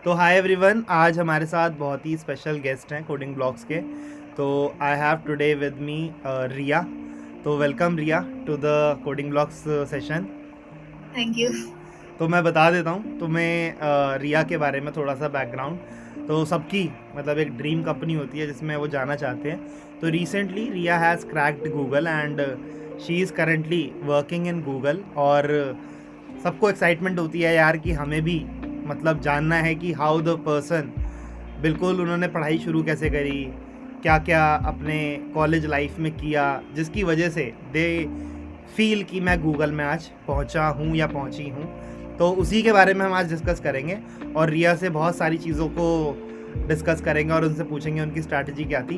तो hi everyone, आज हमारे साथ बहुत ही स्पेशल गेस्ट हैं कोडिंग ब्लॉग्स के। तो I have today with me Riya. तो welcome Riya to the Coding Blogs session. Thank you. तो मैं बता देता हूँ तुम्हें रिया के बारे में थोड़ा सा बैकग्राउंड। तो सबकी मतलब एक ड्रीम कंपनी होती है जिसमें वो जाना चाहते हैं। तो recently Riya has cracked Google and she is currently working in Google. और सबको एक्साइटमेंट होती है यार कि हमें भी मतलब जानना है कि हाउ द पर्सन, बिल्कुल उन्होंने पढ़ाई शुरू कैसे करी, क्या क्या अपने कॉलेज लाइफ में किया जिसकी वजह से दे फील कि मैं गूगल में आज पहुंचा हूं या पहुंची हूं। तो उसी के बारे में हम आज डिस्कस करेंगे और रिया से बहुत सारी चीज़ों को डिस्कस करेंगे और उनसे पूछेंगे उनकी स्ट्रैटेजी क्या थी।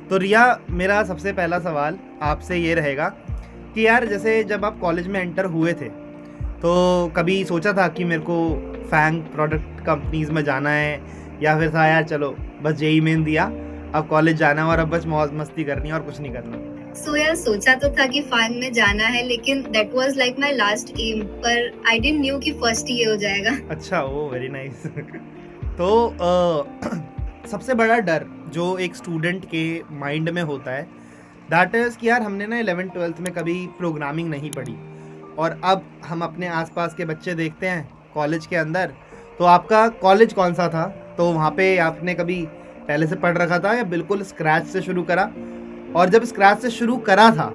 तो रिया, मेरा सबसे पहला सवाल आपसे ये रहेगा कि यार जैसे जब आप कॉलेज में एंटर हुए थे तो कभी सोचा था कि मेरे को फैंग प्रोडक्ट कंपनीज में जाना है, या फिर था यार चलो बस जेई मेन दिया, अब कॉलेज जाना है और अब बस मौज मस्ती करनी है और कुछ नहीं करना? यार सोचा तो था कि फाइव में जाना है, लेकिन that was like my last aim, पर आई डिडंट न्यू कि फर्स्ट ही ये हो जाएगा। अच्छा, ओ वेरी नाइस। तो सबसे बड़ा डर जो एक स्टूडेंट के माइंड में होता है दैट इज़ कि यार हमने ना 11th-12th में कभी प्रोग्रामिंग नहीं पढ़ी और अब हम अपने आसपास के बच्चे देखते हैं कॉलेज के अंदर। तो आपका कॉलेज कौन सा था? तो वहाँ पे आपने कभी पहले से पढ़ रखा था या बिल्कुल स्क्रैच से शुरू करा? और जब स्क्रैच से शुरू करा था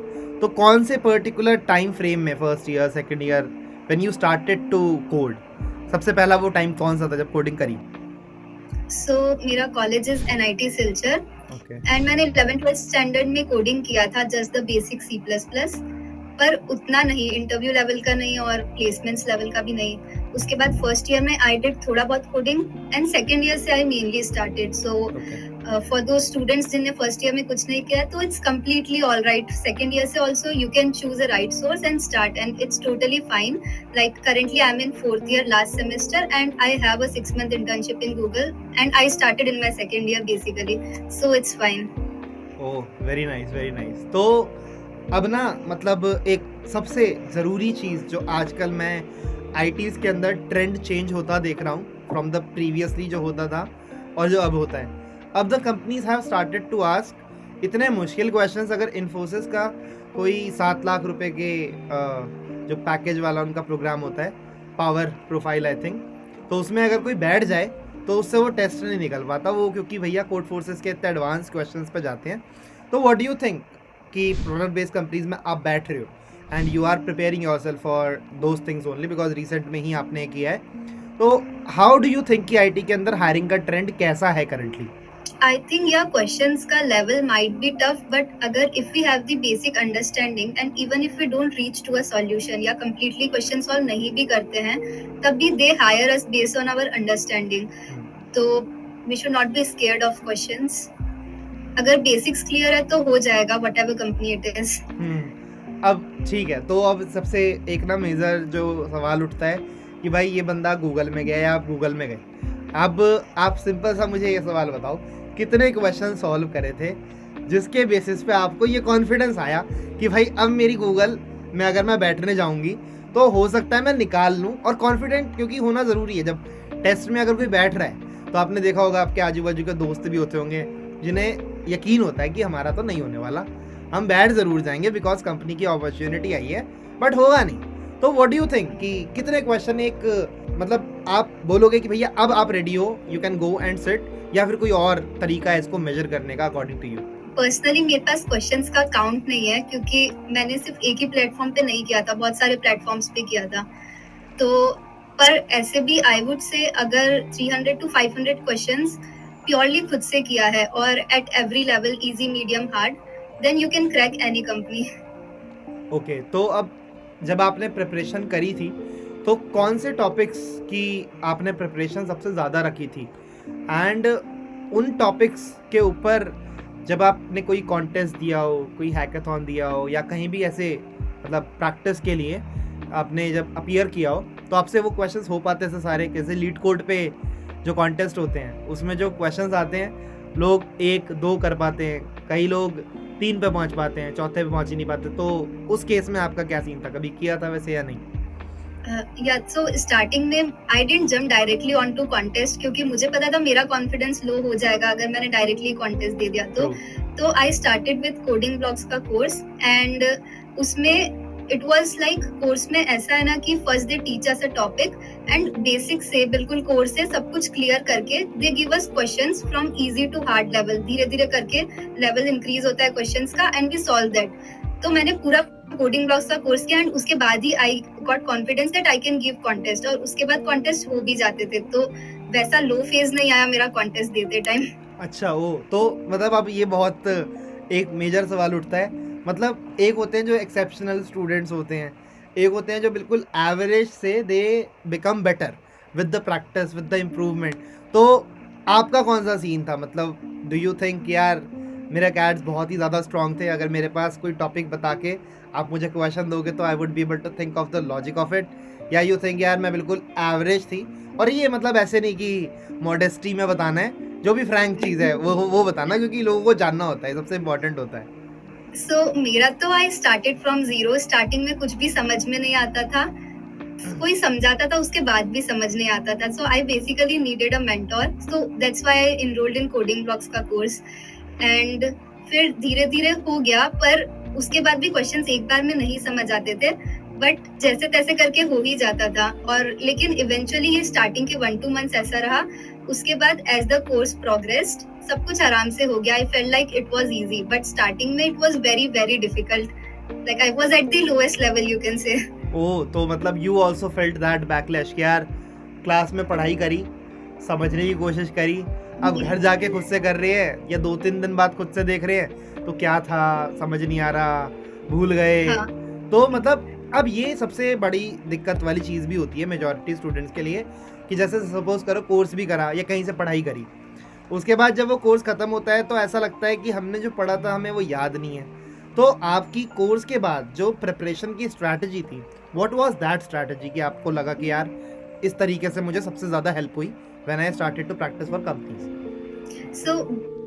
तो कौन से पर्टिकुलर टाइम फ्रेम में, first year second year, when you started to code, सबसे पहला वो टाइम कौन सा था जब कोडिंग करी? मेरा college is NIT Silchar okay. And मैंने 11th-12th स्टैंडर्ड में कोडिंग किया था, just the basic C plus plus, पर उतना नहीं, इंटरव्यू लेवल का नहीं और प्लेसमेंट्स लेवल का भी नहीं। उसके बाद फर्स्ट ईयर में आई डिड थोड़ा बहुत कोडिंग एंड सेकेंड ईयर से I mainly started. For those students जिनने फर्स्ट ईयर में कुछ नहीं किया, तो it's completely all right. Second year से also you can choose a right source and start and it's totally fine. Like currently I'm in fourth year last semester and I have a 6-month internship in Google and I started in my second year basically, so it's fine. Oh very nice, very nice. तो अब ना मतलब एक सबसे ज़रूरी चीज़ जो आजकल मैं आईटीज़ के अंदर ट्रेंड चेंज होता देख रहा हूँ फ्रॉम द प्रीवियसली जो होता था और जो अब होता है, अब the companies have started to ask इतने मुश्किल क्वेश्चंस। अगर इन्फोसिस का कोई 7 लाख रुपए के जो पैकेज वाला उनका प्रोग्राम होता है, पावर प्रोफाइल आई थिंक, तो उसमें अगर कोई बैठ जाए तो उससे वो टेस्ट नहीं निकल पाता वो, क्योंकि भैया कोड फोर्सेस के इतने एडवांस क्वेश्चंस पे जाते हैं। तो व्हाट डू यू थिंक कि प्रोडक्ट बेस्ड कंपनीज में आप बैठ रहे हो and you are preparing yourself for those things only because recent में ही आपने किया है, तो हाउ डू यू थिंक कि आईटी के अंदर हायरिंग का ट्रेंड कैसा है currently? I think yeah, questions का level might be tough, but अगर if we have the basic understanding and even if we don't reach to a solution या completely question solve नहीं भी करते हैं, तब भी they hire us based on our understanding. तो we should not be scared of questions. अगर basics clear है तो हो जाएगा whatever company it is. अब ठीक है, तो अब सबसे एक ना मेजर जो सवाल उठता है कि भाई ये बंदा गूगल में गया या आप गूगल में गए। अब आप सिंपल सा मुझे ये सवाल बताओ, कितने क्वेश्चन सॉल्व करे थे जिसके बेसिस पे आपको ये कॉन्फिडेंस आया कि भाई अब मेरी गूगल में अगर मैं बैठने जाऊंगी तो हो सकता है मैं निकाल लूँ? और कॉन्फिडेंट क्योंकि होना ज़रूरी है। जब टेस्ट में अगर कोई बैठ रहा है तो आपने देखा होगा आपके आजू बाजू के दोस्त भी होते होंगे जिन्हें यकीन होता है कि हमारा तो नहीं होने वाला, हम बैठ ज़रूर जाएंगे बिकॉज कंपनी की अपॉर्चुनिटी आई है, बट होगा नहीं। तो व्हाट डू यू थिंक कि कितने क्वेश्चन एक मतलब आप बोलोगे कि भैया अब आप रेडी हो, you can go and sit, या फिर कोई और तरीका है इसको मेजर करने का अकॉर्डिंग टू यू? पर्सनली मेरे पास क्वेश्चंस का काउंट नहीं है, क्योंकि मैंने सिर्फ एक ही प्लेटफॉर्म पे नहीं किया था, बहुत सारे प्लेटफॉर्म्स पे किया था। तो पर ऐसे भी आई वुड से अगर 300 to 500 क्वेश्चंस प्योरली खुद से किया है और at every level, easy medium hard, then you can crack any company. Okay, तो अब जब आपने प्रिपरेशन करी थी तो कौन से टॉपिक्स की आपने प्रिपरेशन सबसे ज़्यादा रखी थी? एंड उन टॉपिक्स के ऊपर जब आपने कोई कॉन्टेस्ट दिया हो, कोई हैकाथॉन दिया हो, या कहीं भी ऐसे मतलब प्रैक्टिस के लिए आपने जब अपीयर किया हो, तो आपसे वो क्वेश्चंस हो पाते थे सारे? कैसे लीड कोड पे जो कॉन्टेस्ट होते हैं उसमें जो क्वेश्चंस आते हैं लोग 1-2 कर पाते हैं, कई लोग 3 पे पहुंच पाते हैं, चौथे पे पहुंच ही नहीं पाते। तो उस केस में आपका क्या सीन था? कभी किया था वैसे या नहीं? या सो स्टार्टिंग में I didn't jump directly on to contest, क्योंकि मुझे पता था मेरा कॉन्फिडेंस लो हो जाएगा अगर मैंने डायरेक्टली कॉन्टेस्ट दे दिया तो I started with coding blocks का कोर्स। एंड उसमें इट वाज लाइक कोर्स में ऐसा है ना कि first they teach us a topic and basic से बिल्कुल कोर्स से सब कुछ क्लियर करके they give us questions from easy to hard level, धीरे धीरे करके लेवल इंक्रीज होता है क्वेश्चंस का एंड वी सॉल्व दैट। तो मैंने पूरा कोडिंग ब्लॉक्स का कोर्स किया एंड उसके बाद ही I got confidence that I can give contest, और उसके बाद कॉन्टेस्ट हो भी जाते थे, तो वैसा लो फेज नहीं आया मेरा कॉन्टेस्ट देते टाइम। अच्छा, वो तो मतलब अब ये बहुत एक मेजर सवाल उठता है। मतलब एक होते हैं जो एक्सेप्शनल स्टूडेंट्स होते हैं, एक होते हैं जो बिल्कुल एवरेज से they become better with the practice with the improvement. तो आपका कौन सा सीन था? मतलब डू यू थिंक यार मेरे कैड्स बहुत ही ज़्यादा स्ट्रॉन्ग थे, अगर मेरे पास कोई टॉपिक बता के आप मुझे क्वेश्चन दोगे तो I would be able to think of the logic of it, या यू थिंक यार मैं बिल्कुल एवरेज थी? और ये मतलब ऐसे नहीं कि मॉडेस्टी में बताना है, जो भी फ्रैंक चीज़ है वो बताना, क्योंकि लोगों को जानना होता है, सबसे इम्पोर्टेंट होता है। सो मेरा तो I started from zero, starting में कुछ भी समझ में नहीं आता था, कोई समझाता था उसके बाद भी समझ नहीं आता था, so I basically needed a mentor, so that's why I enrolled in Coding blocks का कोर्स। एंड फिर धीरे धीरे हो गया, पर उसके बाद भी क्वेश्चंस एक बार में नहीं समझ आते थे, बट जैसे तैसे करके हो ही जाता था। और लेकिन इवेंचुअली ये स्टार्टिंग के 1-2 मंथ्स ऐसा रहा, उसके बाद एज द कोर्स प्रोग्रेस्ड सब कुछ आराम से हो गया। I felt like it was easy, but starting में it was very very difficult, like I was at the lowest level you can say. Oh, तो मतलब you also felt that backlash कि यार क्लास में पढ़ाई करी, समझने की कोशिश करी, अब घर जाके खुद से कर रहे हैं या 2-3 दिन बाद खुद से देख रहे हैं तो क्या था समझ नहीं आ रहा, भूल गए। हाँ। तो मतलब अब ये सबसे बड़ी दिक्कत वाली चीज़ भी होती है मेजॉरिटी स्टूडेंट्स के लिए, कि जैसे सपोज करो कोर्स भी करा या कहीं से पढ़ाई करी, उसके बाद जब वो कोर्स ख़त्म होता है तो ऐसा लगता है कि हमने जो पढ़ा था हमें वो याद नहीं है। तो आपकी कोर्स के बाद जो प्रिपरेशन की स्ट्रैटेजी थी, व्हाट वाज दैट स्ट्रैटेजी कि आपको लगा कि यार इस तरीके से मुझे सबसे ज़्यादा हेल्प हुई when I started to practise for companies? So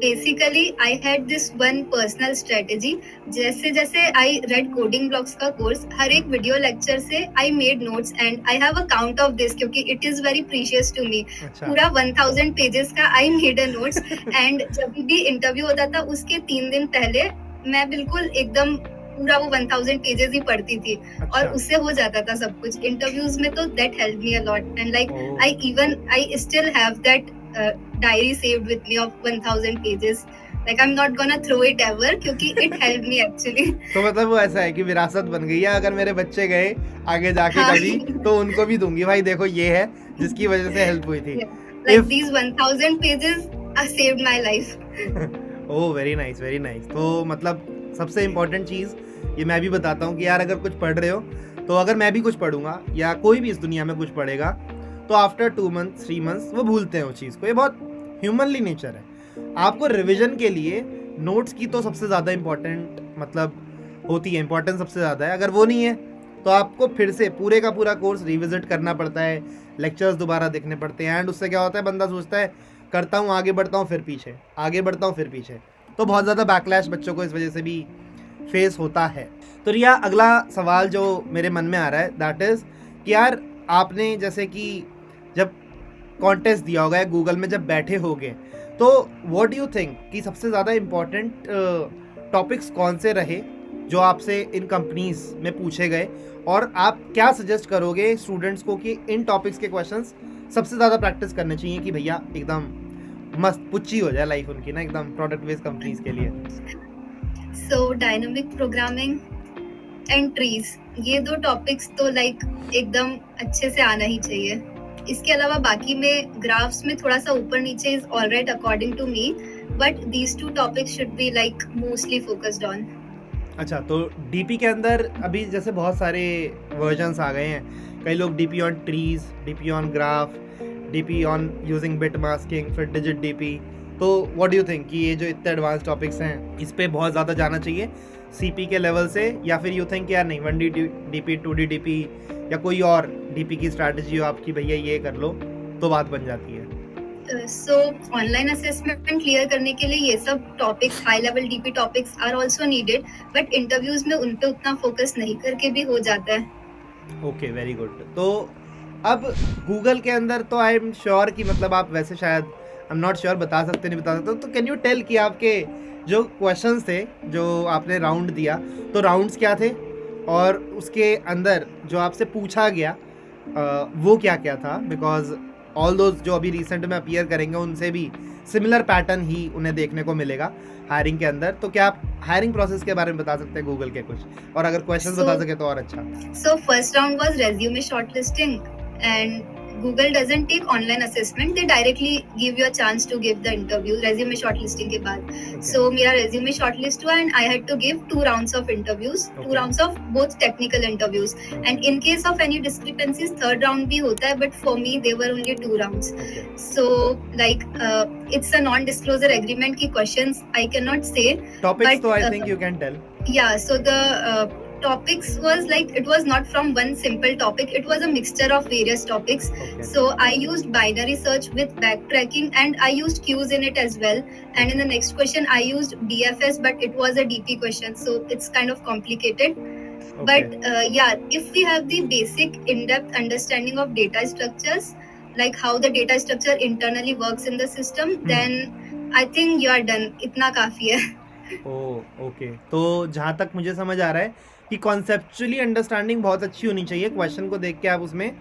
basically I had this one personal strategy. जैसे जैसे I read coding blocks का कोर्स, हर एक वीडियो लेक्चर से I made notes and I have a count of this क्योंकि it is very precious to me. अच्छा। पूरा 1000 pages का I made a notes and जब भी इंटरव्यू होता था उसके 3 दिन पहले मैं बिल्कुल एकदम पूरा वो 1000 पेजेस ही पढ़ती थी, और अच्छा। उससे हो जाता था सब कुछ इंटरव्यूज में। तो that helped me a lot and like oh. I still have that diary saved with me of 1000 pages. Like I'm not gonna throw it ever क्योंकि it helped me actually. तो मतलब वो ऐसा है कि विरासत बन गई है, अगर मेरे बच्चे गए आगे जाके हाँ। कभी तो उनको भी दूंगी, भाई देखो ये है जिसकी वजह से हेल्प हुई थी। Like If- these 1000 pages saved my life. Oh, very nice very nice. तो मतलब सबसे इम्पोर्टेंट चीज़ ये मैं भी बताता हूँ कि यार अगर कुछ पढ़ रहे हो तो अगर मैं भी कुछ पढ़ूंगा या कोई भी इस दुनिया में कुछ पढ़ेगा तो आफ्टर 2 मंथ्स 3 मंथ्स वो भूलते हैं उस चीज़ को, ये बहुत ह्यूमनली नेचर है। आपको रिविजन के लिए नोट्स की तो सबसे ज़्यादा इम्पोर्टेंट मतलब होती है, इम्पोर्टेंस सबसे ज़्यादा है। अगर वो नहीं है तो आपको फिर से पूरे का पूरा कोर्स रिविजिट करना पड़ता है, लेक्चर्स दोबारा देखने पड़ते हैं, एंड उससे क्या होता है बंदा सोचता है करता हूँ आगे बढ़ता हूँ फिर पीछे, आगे बढ़ता हूँ फिर पीछे। तो बहुत ज़्यादा बैकलैश बच्चों को इस वजह से भी फेस होता है। तो रिया, अगला सवाल जो मेरे मन में आ रहा है दैट इज़ कि यार आपने जैसे कि जब कॉन्टेस्ट दिया होगा या गूगल में जब बैठे होगे तो व्हाट डू यू थिंक कि सबसे ज़्यादा इम्पॉर्टेंट टॉपिक्स कौन से रहे जो आपसे इन कंपनीज में पूछे गए, और आप क्या सजेस्ट करोगे स्टूडेंट्स को कि इन टॉपिक्स के क्वेश्चंस सबसे ज़्यादा प्रैक्टिस करने चाहिए कि भैया एकदम मस्त पुच्ची हो जाए लाइफ उनकी ना एकदम प्रोडक्ट बेस्ड कंपनीज के लिए? So dynamic programming and trees, ये दो टॉपिक्स तो लाइक एकदम अच्छे से आना ही चाहिए। इसके अलावा बाकी में ग्राफ्स में थोड़ा सा ऊपर नीचे is alright according to me, but these two topics should be like mostly focused on. अच्छा, तो डीपी के अंदर अभी जैसे बहुत सारे वर्जन्स आ गए हैं, कई लोग DP on trees, DP on graph, DP on using bit masking, फिर डिजिट डीपी। तो व्हाट डू यू थिंक कि ये जो इतने एडवांस टॉपिक्स हैं इस पे बहुत ज़्यादा जाना चाहिए सीपी के लेवल से, या फिर यू थिंक यार नहीं 1D डीपी 2D डीपी या कोई और डीपी की स्ट्रैटेजी हो आपकी भैया ये कर लो तो बात बन जाती है? सो ऑनलाइन असेसमेंट क्लियर करने के लिए ये सब topics, high level DP topics are also needed, but interviews में उन पे उतना फोकस नहीं करके भी हो जाता है। Okay, very good. तो अब गूगल के अंदर तो आई एम श्योर कि मतलब आप वैसे शायद, आई एम नॉट श्योर बता सकते नहीं बता सकते, तो कैन यू टेल कि आपके जो क्वेश्चंस थे, जो आपने राउंड दिया, तो राउंड्स क्या थे और उसके अंदर जो आपसे पूछा गया वो क्या क्या था? बिकॉज ऑल दोज जो अभी रिसेंट में अपीयर करेंगे उनसे भी सिमिलर पैटर्न ही उन्हें देखने को मिलेगा हायरिंग के अंदर। तो क्या आप हायरिंग प्रोसेस के बारे में बता सकते हैं गूगल के कुछ, और अगर क्वेश्चंस बता सके तो और अच्छा। So first round was resume shortlisting, and Google doesn't take online assessment. They directly give you a chance to give the interview resume shortlisting के बाद. So मेरा resume shortlist हुआ and I had to give 2 rounds of interviews, 2 rounds of both technical interviews. And in case of any discrepancies, third round भी होता है, but for me there were only 2 rounds. So like it's a non-disclosure agreement की questions I cannot say. Topics तो I think you can tell. Yeah, so the topics was like, it was not from one simple topic, it was a mixture of various topics. So I used binary search with backtracking, and I used cues in it as well. And in the next question I used BFS, but it was a DP question, so it's kind of complicated. But yeah, if we have the basic in-depth understanding of data structures, like how the data structure internally works in the system, then I think you are done. इतना काफी है. Okay, तो जहाँ तक मुझे समझ आ रहा है कि कॉन्सेप्चुअली अंडरस्टैंडिंग बहुत अच्छी होनी चाहिए। क्वेश्चन को देख के आप उसमें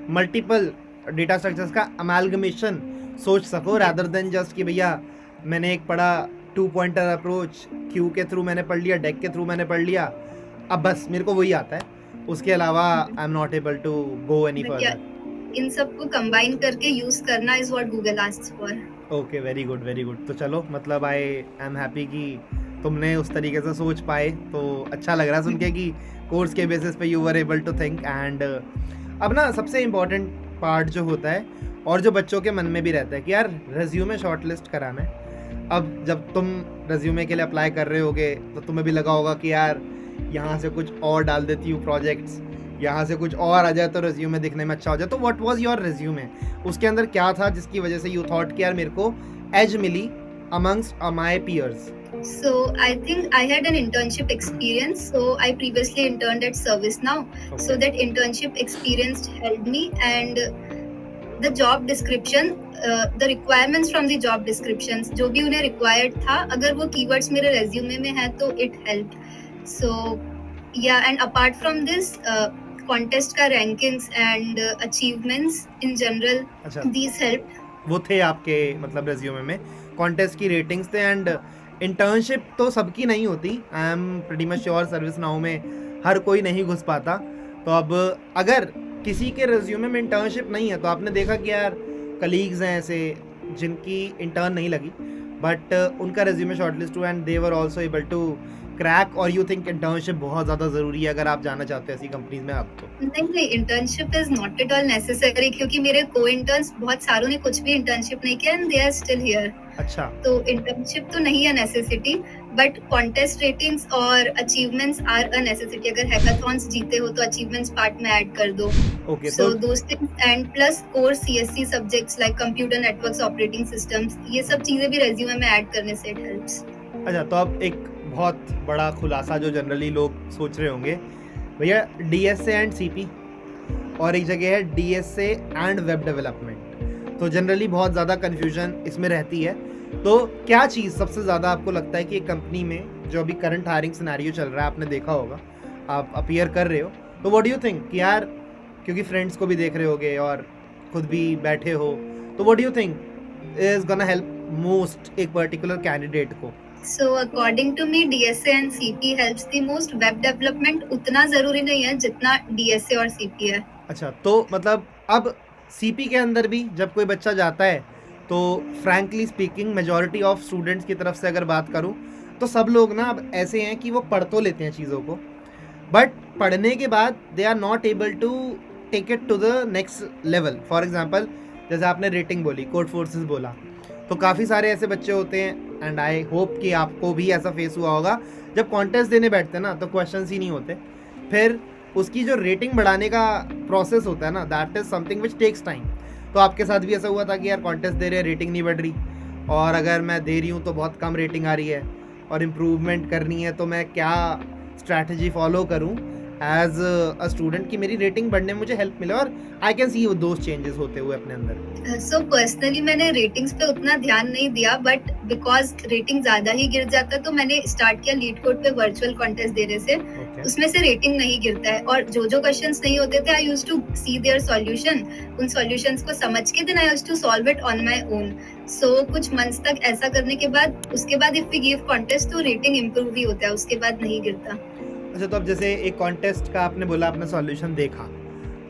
मल्टीपल डेटा स्ट्रक्चर्स का अमालगमेशन सोच सको, रादर देन जस्ट कि भैया मैंने एक पढ़ा 2 पॉइंटर अप्रोच, क्यू के थ्रू मैंने पढ़ लिया, डेक के थ्रू मैंने पढ़ लिया, अब बस मेरे को वही आता है, उसके अलावा I am not able to go any further. इन सबको कंबाइन करके यूज करना is what Google asks for. Okay, very good very good. तो चलो, मतलब आई एम हैप्पी कि तुमने उस तरीके से सोच पाए, तो अच्छा लग रहा है सुन के कि कोर्स के बेसिस पे you were able to think. And अब ना सबसे इम्पोर्टेंट पार्ट जो होता है और जो बच्चों के मन में भी रहता है कि यार रेज्यूमे शॉर्टलिस्ट कराना है। अब जब तुम रेज्यूमे के लिए अप्लाई कर रहे होगे तो तुम्हें भी लगा होगा कि यार यहाँ से कुछ और डाल देती हूँ प्रोजेक्ट्स, यहाँ से कुछ और आ जाए तो रेज्यूमे दिखने में अच्छा हो जाए। तो व्हाट वाज योर रेज्यूमे, उसके अंदर क्या था जिसकी वजह से यू थॉट कि यार मेरे को एज मिली amongst my peers? So I think I had an internship experience. So I previously interned at ServiceNow. So that internship experience helped me, and the job description, the requirements from the job descriptions, जो भी उन्हें required था, अगर वो keywords मेरे resume में है तो it helped. So yeah, and apart from this, contest का rankings and achievements in general, these helped. वो थे आपके मतलब रेज्यूमे में, कॉन्टेस्ट की रेटिंग्स थे। एंड इंटर्नशिप तो सबकी नहीं होती, I am pretty much sure service now में हर कोई नहीं घुस पाता। तो अब अगर किसी के रेज्यूमे में इंटर्नशिप नहीं है तो आपने देखा कि यार कलीग्स हैं ऐसे जिनकी इंटर्न नहीं लगी बट उनका रेज्यूमे शॉर्टलिस्ट हुआ and they were also able to crack, और यू थिंक इंटर्नशिप बहुत ज़्यादा ज़रूरी है अगर आप जाना चाहते हो ऐसी कंपनीज में? आप तो नहीं, internship is not at all necessary, क्योंकि मेरे को इंटर्न्स बहुत सारों ने कुछ भी इंटर्नशिप नहीं किया and they are still here. अच्छा, तो इंटर्नशिप तो नहीं है नेसेसिटी, बट कॉन्टेस्ट रेटिंग्स और अचीवमेंट्स आर अ नेसेसिटी। अगर हैकाथॉन्स जीते हो तो अचीवमेंट्स पार्ट में ऐड कर दो। Okay, so those things and plus core CSC subjects like computer networks, operating systems, ये सब चीजें भी रेज्यूमे में ऐड करने से इट हेल्प्स। अच्छा, तो अब एक बहुत बड़ा खुलासा जो जनरली लोग सोच रहे होंगे, भैया डीएसए एंड सीपी और एक जगह है डीएसए एंड वेब डेवलपमेंट, तो जनरली बहुत ज़्यादा कन्फ्यूजन इसमें रहती है। तो क्या चीज़ सबसे ज़्यादा आपको लगता है कि एक कंपनी में जो अभी करंट हायरिंग सिनेरियो चल रहा है, आपने देखा होगा, आप अपीयर कर रहे हो, तो व्हाट डू यू थिंक कि यार, क्योंकि फ्रेंड्स को भी देख रहे होगे और खुद भी बैठे हो, तो what do you think is gonna help most एक पर्टिकुलर कैंडिडेट को? So according to me, DSA and CP helps the most. Web development उतना जरूरी नहीं है जितना DSA और CP है। अच्छा, तो मतलब अब CP के अंदर भी जब कोई बच्चा जाता है तो frankly speaking majority of students की तरफ से अगर बात करूं तो सब लोग ना अब ऐसे हैं कि वो पढ़ तो लेते हैं चीज़ों को, बट पढ़ने के बाद they are not able to take it to the next level. For example, जैसे आपने रेटिंग बोली, कोड फोर्सेस बोला, तो काफ़ी सारे ऐसे बच्चे होते हैं एंड आई होप कि आपको भी ऐसा फेस हुआ होगा, जब कॉन्टेस्ट देने बैठते हैं ना तो क्वेश्चंस ही नहीं होते, फिर उसकी जो रेटिंग बढ़ाने का प्रोसेस होता है ना, that is something which takes time. तो आपके साथ भी ऐसा हुआ था कि यार कॉन्टेस्ट दे रहे हैं, रेटिंग नहीं बढ़ रही, और अगर मैं दे रही हूँ तो बहुत कम रेटिंग आ रही है और इम्प्रूवमेंट करनी है, तो मैं क्या स्ट्रैटेजी फॉलो करूँ एज अ स्टूडेंट कि मेरी रेटिंग बढ़ने में मुझे हेल्प मिले, और I can see those changes होते हुए अपने अंदर? सो पर्सनली मैंने रेटिंग्स पे उतना ध्यान नहीं दिया, बट बिकॉज रेटिंग ज्यादा ही गिर जाता तो मैंने स्टार्ट किया लीड कोड पे वर्चुअल कॉन्टेस्ट देने से। ओके। उसमें से रेटिंग नहीं गिरता है, और जो जो क्वेश्चंस नहीं होते थे I used to see their solution, उन सॉल्यूशंस को समझ के then I used to solve it on my own. So कुछ मंथ्स तक ऐसा करने के बाद उसके बाद इफ वी गिव कॉन्टेस्ट तो रेटिंग इम्प्रूव ही होता है, उसके बाद नहीं गिरता। अच्छा, तो अब जैसे एक कॉन्टेस्ट का आपने बोला, आपने सॉल्यूशन देखा,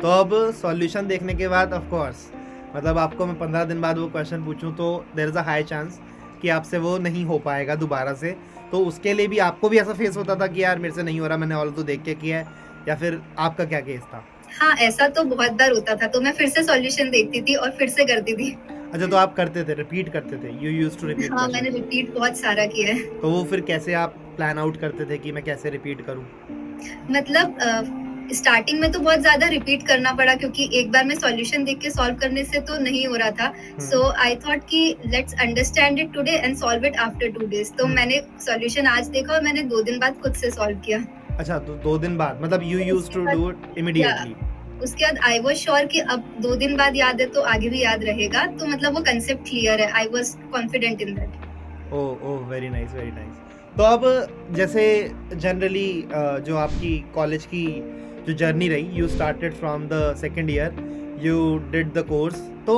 तो अब सॉल्यूशन देखने के बाद ऑफ कोर्स मतलब आपको मैं 15 दिन बाद वो क्वेश्चन पूछूं तो there is a high chance कि आपसे वो नहीं हो पाएगा दोबारा से। तो उसके लिए भी आपको भी ऐसा फेस होता था कि यार मेरे से नहीं हो रहा, मैंने और तो देख के किया है, या फिर आपका क्या केस था? हाँ, ऐसा तो बहुत बार होता था, तो मैं फिर से सॉल्यूशन देखती थी और फिर से करती थी। अच्छा, तो आप करते थे, रिपीट करते थे, यू यूज्ड टू रिपीट हाँ, मैंने क्वेश्चन। रिपीट बहुत सारा किया है। तो वो फिर कैसे आप प्लान आउट करते थे कि मैं कैसे रिपीट करूं? मतलब स्टार्टिंग में तो बहुत ज्यादा रिपीट करना पड़ा, क्योंकि एक बार में सॉल्यूशन देख के सॉल्व करने से तो नहीं हो रहा था। सो आई थॉट कि let's understand it today and solve it after 2 days। तो मैंने सॉल्यूशन आज देखा और मैंने 2 दिन बाद खुद से सॉल्व किया। अच्छा, तो 2 दिन बाद मतलब यू यूज्ड उसके टू बाद डू इट इमीडिएटली? उसके बाद आई वाज श्योर कि अब 2 दिन बाद याद है तो आगे भी याद रहेगा, तो मतलब वो कंसेप्ट क्लियर है। I was confident in that. Oh oh, very nice very nice. तो अब जैसे जनरली जो आपकी कॉलेज की जो जर्नी रही, you started from the second year, you did the course, तो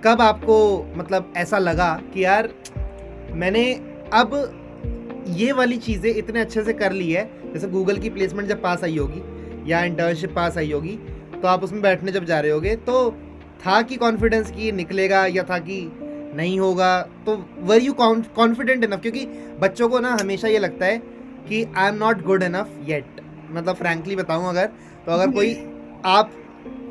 कब आपको मतलब ऐसा लगा कि यार मैंने अब ये वाली चीज़ें इतने अच्छे से कर ली है? जैसे गूगल की प्लेसमेंट जब पास आई होगी या इंटर्नशिप पास आई होगी, तो आप उसमें बैठने जब जा रहे होगे, तो था कि कॉन्फिडेंस कि ये निकलेगा, या था कि नहीं होगा? तो वर यू कॉन्फिडेंट इनफ? क्योंकि बच्चों को ना हमेशा ये लगता है कि आई am not good enough yet. मतलब फ्रैंकली बताऊं, अगर तो अगर कोई आप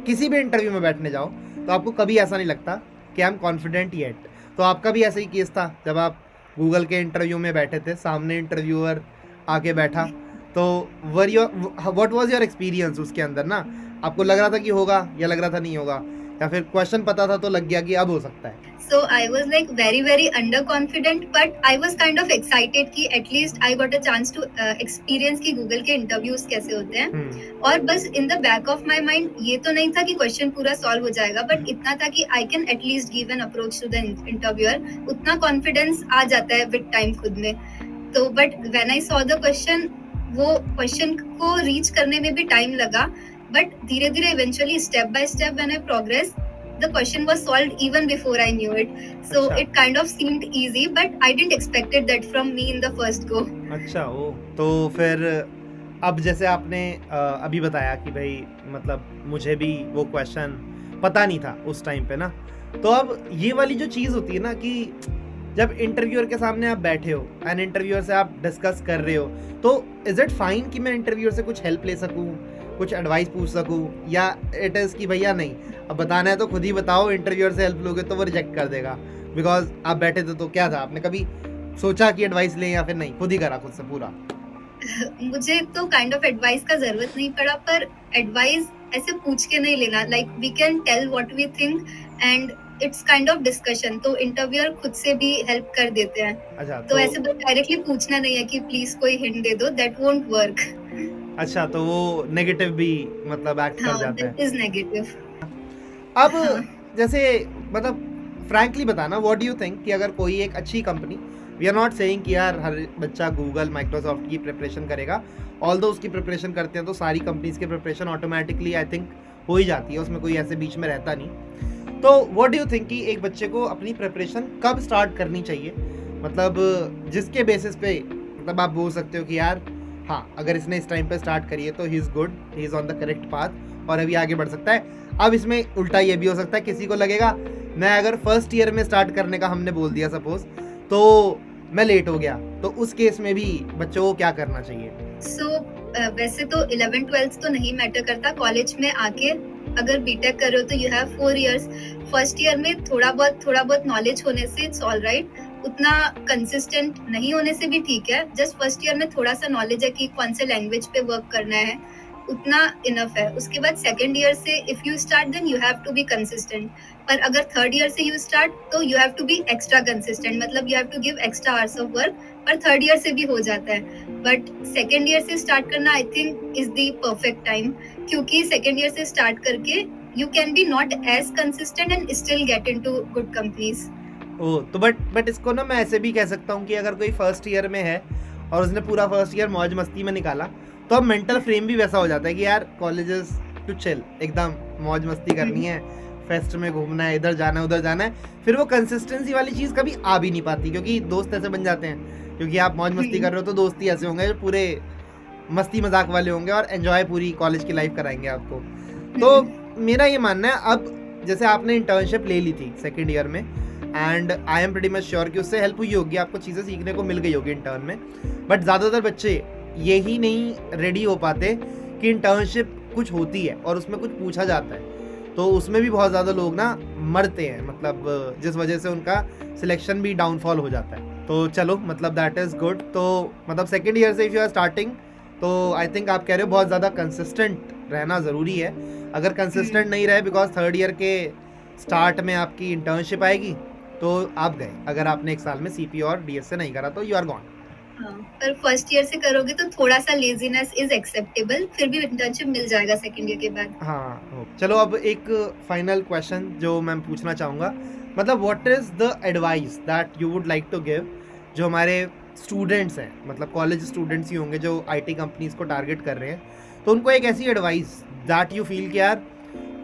किसी भी इंटरव्यू में बैठने जाओ तो आपको कभी ऐसा नहीं लगता कि आई एम कॉन्फिडेंट येट। तो आपका भी ऐसा ही केस था जब आप गूगल के इंटरव्यू में बैठे थे, सामने इंटरव्यूअर आके बैठा, तो were your what was your experience उसके अंदर ना? आपको लग रहा था कि होगा, या लग रहा था नहीं होगा, या फिर क्वेश्चन पता था तो लग गया कि अब हो सकता है? So I was like very under confident, but I was kind of excited कि at least I got a chance to experience कि Google के interviews कैसे होते हैं। और बस in the back of my mind ये तो नहीं था कि question पूरा solve हो जाएगा, but इतना था कि I can at least give an approach to the interviewer। उतना confidence आ जाता है with time खुद में। तो but when I saw the question, वो question को reach करने में भी time लगा, but धीरे धीरे eventually step by step when I progressed, the question was solved even before I knew it. So अच्छा। it kind of seemed easy, but I didn't expect it that from me in the first go. अच्छा, ओ तो फिर अब जैसे आपने अभी बताया कि भाई मतलब मुझे भी वो क्वेश्चन पता नहीं था उस टाइम पे ना, तो अब ये वाली जो चीज़ होती है ना कि जब इंटरव्यूअर के सामने आप बैठे हो एंड इंटरव्यूअर से आप डिस्कस कर रहे हो, तो इज़ इट फाइन कि मैं इंटरव्यूअर से कुछ हेल्प ले सकूँ, कुछ एडवाइस पूछ सकूँ, या इट इज़ कि भैया नहीं, अब बताना है तो खुद ही बताओ, इंटरव्यूअर से हेल्प लोगे तो वो रिजेक्ट कर देगा? बिकॉज आप बैठे थे तो क्या था, आपने कभी सोचा कि एडवाइस लें या फिर नहीं, खुद ही करा खुद से पूरा? मुझे तो काइंड ऑफ एडवाइस का जरूरत नहीं पड़ा, पर एडवाइस ऐसे पूछ के नहीं लेना। Like we can tell what we think and it's kind of discussion, तो इंटरव्यूअर खुद से भी हेल्प कर देते हैं। अच्छा, तो ऐसे बस डायरेक्टली पूछना नहीं है कि प्लीज कोई हिंट दे दो, दैट वोंट वर्क। अच्छा, तो वो नेगेटिव भी मतलब एक्ट कर हाँ, जाता दैट है। Is negative. अब हाँ। जैसे मतलब फ्रैंकली बताना, व्हाट डू यू थिंक कि अगर कोई एक अच्छी company, we are not saying कि यार हर बच्चा गूगल माइक्रोसॉफ्ट की प्रिपरेशन करेगा, ऑल्दो उसकी प्रिपरेशन करते हैं तो सारी कंपनीज की प्रिपरेशन ऑटोमेटिकली आई थिंक हो ही जाती है, उसमें कोई ऐसे बीच में रहता नहीं। तो व्हाट डू यू थिंक कि एक बच्चे को अपनी प्रिपरेशन कब स्टार्ट करनी चाहिए? मतलब जिसके बेसिस पे मतलब आप बोल सकते हो कि यार हाँ, अगर इसने इस टाइम पे स्टार्ट करी है तो he is good, he is on the correct path और अभी आगे बढ़ सकता है। अब इसमें उल्टा ये भी हो सकता है, किसी को लगेगा मैं अगर फर्स्ट ईयर में स्टार्ट करने का हमने बोल दिया सपोज, तो मैं लेट हो गया, तो उस केस में भी बच्चों को क्या करना चाहिए? सो वैसे तो 11th-12th तो नहीं मैटर करता। कॉलेज में आके अगर बीटेक कर रहे हो तो you have 4 years। First year में थोड़ा बहुत नॉलेज होने से इट्स ऑल राइट, उतना कंसिस्टेंट नहीं होने से भी ठीक है। जस्ट फर्स्ट ईयर में थोड़ा सा नॉलेज है कि कौन से लैंग्वेज पे वर्क करना है, उतना इनफ है। उसके बाद सेकेंड ईयर से if you start then you have to be consistent, पर अगर थर्ड ईयर से यू स्टार्ट तो you have to be extra consistent, मतलब you have to give extra hours of work, पर थर्ड ईयर से भी हो जाता है। बट सेकेंड ईयर से स्टार्ट करना I think is the perfect time, क्योंकि सेकेंड ईयर से स्टार्ट करके you can be not as consistent and still get into good companies. ओ तो बट इसको ना मैं ऐसे भी कह सकता हूँ कि अगर कोई फर्स्ट ईयर में है और उसने पूरा फर्स्ट ईयर मौज मस्ती में निकाला, तो अब मेंटल फ्रेम भी वैसा हो जाता है कि यार कॉलेजेस टू चिल, एकदम मौज मस्ती करनी है, फेस्ट में घूमना है, इधर जाना है उधर जाना है। फिर वो कंसिस्टेंसी वाली चीज़ कभी आ भी नहीं पाती, क्योंकि दोस्त ऐसे बन जाते हैं, क्योंकि आप मौज मस्ती कर रहे हो तो दोस्त ही ऐसे होंगे जो पूरे मस्ती मजाक वाले होंगे और एंजॉय पूरी कॉलेज की लाइफ कराएंगे आपको। तो मेरा ये मानना है, अब जैसे आपने इंटर्नशिप ले ली थी सेकेंड ईयर में, and I am pretty much sure कि उससे हेल्प हुई होगी, आपको चीज़ें सीखने को मिल गई होगी इंटर्न में। बट ज़्यादातर बच्चे यही नहीं रेडी हो पाते कि इंटर्नशिप कुछ होती है और उसमें कुछ पूछा जाता है, तो उसमें भी बहुत ज़्यादा लोग ना मरते हैं, मतलब जिस वजह से उनका सिलेक्शन भी डाउनफॉल हो जाता है। तो चलो, मतलब दैट इज़ गुड। तो मतलब सेकेंड ईयर से इफ़ यू आर स्टार्टिंग, तो आई थिंक आप कह रहे हो बहुत ज़्यादा कंसिस्टेंट रहना ज़रूरी है। अगर कंसिस्टेंट नहीं रहे, बिकॉज थर्ड ईयर के स्टार्ट में आपकी इंटर्नशिप आएगी तो आप गए। अगर आपने एक साल में सीपी और डीएस से नहीं करा तो यू आर गॉन। हाँ, पर फर्स्ट ईयर से करोगे तो थोड़ा सा लेजीनेस इज एक्सेप्टेबल, फिर भी इंटर्नशिप मिल जाएगा सेकंड ईयर के बाद। हाँ, चलो अब एक फाइनल क्वेश्चन जो मैं पूछना चाहूँगा, मतलब what is the advice that you would like to give, जो हमारे स्टूडेंट्स हैं, मतलब कॉलेज स्टूडेंट्स ही होंगे जो आईटी कंपनीज को टारगेट कर रहे हैं, तो उनको एक ऐसी एडवाइस दैट यू फील कि यार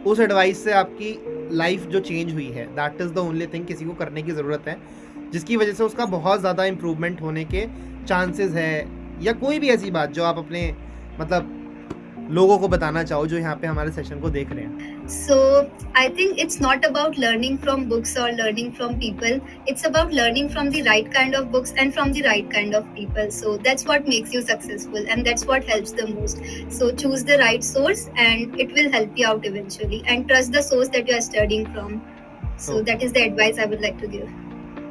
उस एडवाइस से आपकी लाइफ जो चेंज हुई है, that is the only thing किसी को करने की ज़रूरत है, जिसकी वजह से उसका बहुत ज़्यादा इम्प्रूवमेंट होने के चांसेस है, या कोई भी ऐसी बात जो आप अपने मतलब लोगों को बताना चाहो जो यहाँ पे हमारे सेशन को देख रहे हैं। So I think it's not about learning from books or learning from people. It's about learning from the right kind of books and from the right kind of people. So that's what makes you successful and that's what helps the most. So choose the right source and it will help you out eventually. And trust the source that you are studying from. So Okay. that is the advice I would like to give.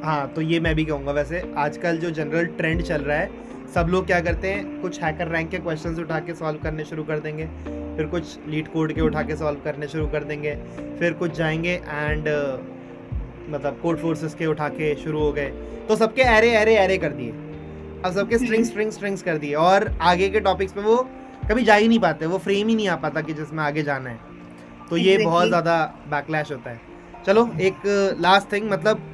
हाँ, तो ये मैं भी कहूँगा। वैसे आजकल जो general trend चल रहा है, सब लोग क्या करते हैं, कुछ हैकर रैंक के क्वेश्चंस उठा के सॉल्व करने शुरू कर देंगे, फिर कुछ लीड कोड के उठा के सॉल्व करने शुरू कर देंगे, फिर कुछ जाएंगे एंड मतलब कोड फोर्सेस के उठा के शुरू हो गए, तो सबके एरे एरे एरे कर दिए, अब सबके स्ट्रिंग्स कर दिए, और आगे के टॉपिक्स पे वो कभी जा ही नहीं पाते, वो फ्रेम ही नहीं आ पाता कि जिसमें आगे जाना है, तो ये बहुत ज़्यादा बैकलैश होता है। चलो एक लास्ट थिंग, मतलब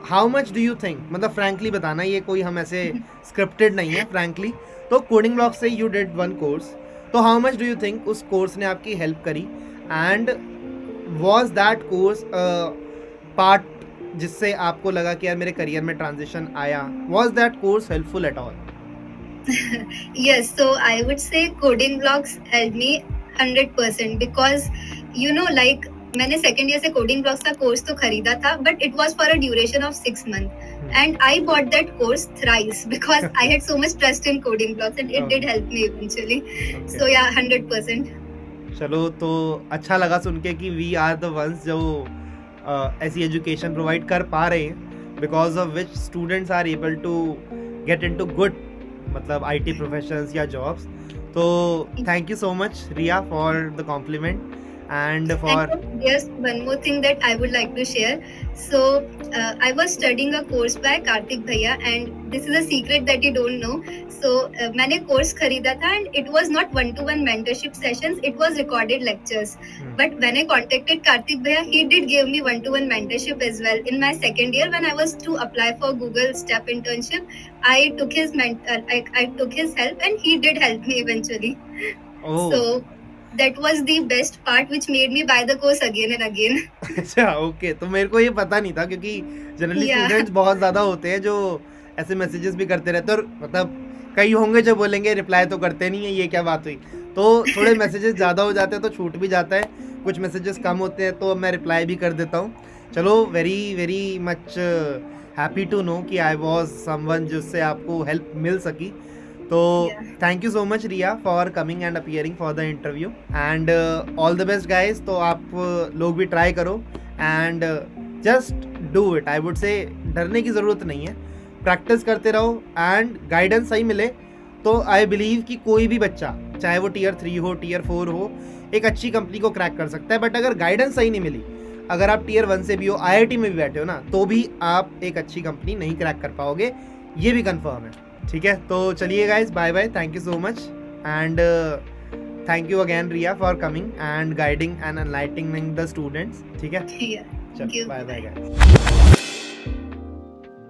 how much do you think, मतलब फ्रैंकली बताना, ये कोई हम ऐसे स्क्रिप्टेड नहीं है, फ्रैंकली, तो कोडिंग ब्लॉक से यू डिड वन कोर्स, तो how much do you think उस कोर्स ने आपकी हेल्प करी, and was that course part जिससे आपको लगा कि यार मेरे करियर में ट्रांजिशन आया, was that course helpful at all? Yes, so I would say coding blocks helped me 100% because you know like मैंने सेकेंड ईयर से कोडिंग ब्लॉक्स का कोर्स तो खरीदा था, but it was for a duration of 6 months and I bought that course thrice because I had so much trust in Coding Blocks and it did help me eventually. So yeah 100%। चलो, तो अच्छा लगा सुन के कि we are the ones जो ऐसी education provide कर पा रहे हैं, because of which students are able to get into good मतलब आईटी प्रोफेशंस या जॉब्स। तो thank you so much Riya for the compliment and for And there's one more thing that I would like to share. So I was studying a course by Karthik Bhaiya and this is a secret that you don't know. So मैंने course खरीदा था and it was not one-to-one mentorship sessions, it was recorded lectures. But when I contacted Karthik Bhaiya, he did give me one-to-one mentorship as well. In my second year when I was to apply for Google STEP internship, I took his I took his help and he did help me eventually. oh So that was the best part which made me buy the course again and again. अच्छा, okay, तो मेरे को ये पता नहीं था, क्योंकि generally Yeah. Students बहुत ज़्यादा होते हैं जो ऐसे मैसेजेस भी करते रहते हैं, और मतलब कई होंगे जो बोलेंगे रिप्लाई तो करते नहीं है, ये क्या बात हुई, तो थोड़े मैसेजेस ज़्यादा हो जाते हैं तो छूट भी जाता है, कुछ मैसेजेस कम होते हैं तो मैं रिप्लाई भी कर देता हूँ। चलो, very very much happy to know कि आई वॉज समवन जिससे आपको हेल्प मिल सकी। तो Yeah. Thank you so much Riya for coming and appearing for the interview, and all the best guys. तो आप लोग भी ट्राई करो and just do it. I would say डरने की ज़रूरत नहीं है, प्रैक्टिस करते रहो, एंड गाइडेंस सही मिले तो आई बिलीव कि कोई भी बच्चा चाहे वो टीयर 3 हो, टीयर 4 हो, एक अच्छी कंपनी को क्रैक कर सकता है। बट अगर गाइडेंस सही नहीं मिली, अगर आप टीयर 1 से भी हो, IIT में भी बैठे हो ना, तो भी आप एक अच्छी कंपनी नहीं क्रैक कर पाओगे, ये भी कंफर्म है। ठीक है, तो चलिए guys, bye bye, thank you so much and thank you again Riya for coming and guiding and enlightening the students. ठीक है, Yeah, thank चलो you. Bye bye guys.